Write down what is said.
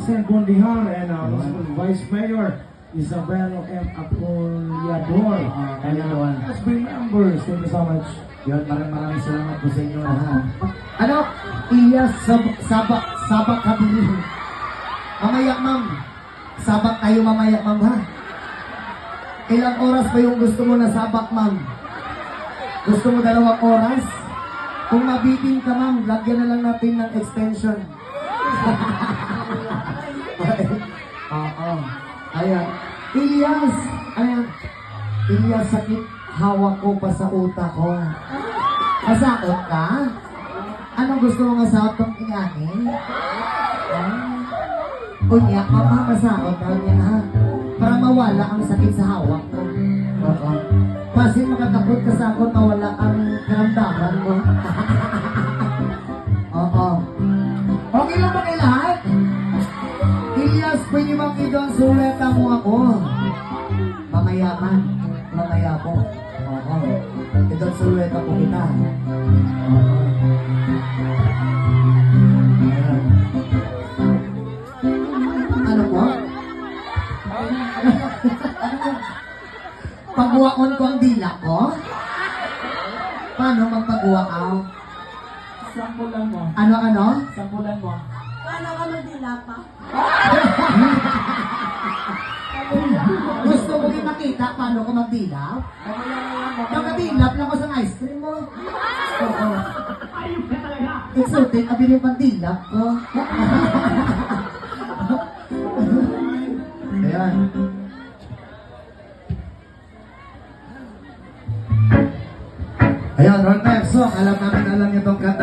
Vincent Bondihar and Vice Mayor Isabel M. Apuliador. And as being members, thank you so much. Yun, maraming salamat po sa inyo lahat. Ano? Iya, sabak kabili. Mamaya, ma'am. Sabak tayo mamaya, ma'am, ha? Ilang oras ba yung gusto mo na sabak, ma'am? Gusto mo 2 oras? Kung mabitin ka, ma'am, lagyan na lang natin ng extension. Oo. Ayan. Ilyas! Ayan. Ilyas, sakit. Hawak ko pa sa utak ko. Masakot ka? Anong gusto mo masakot kong inganin? Kunya, mama, masakot ka niya, ha? Para mawala ang sakit sa hawak mo. Oo. Kasi makatakot ka sa ako mawala ang karamdaman mo. Oo. Okay lang ba kayo lahat? Ilyas, pwede bang idong suleta mo ako? Mamaya man. Mamaya po. Oo. Idong suleta po kita. Oo. Ano po? Pagwaon ko ang dila ko? Paano magpagwaon? Sampulan mo. Ano? Sampulan mo. Paano ka magdila pa? Gusto mo yung makita paano ko magdilaw? Pagkadilap lang ko sa ice cream mo. Oo. Exotic, abili yung pandilap ko. Ayan. Ayan, Ron Pepso, alam niyo itong kanta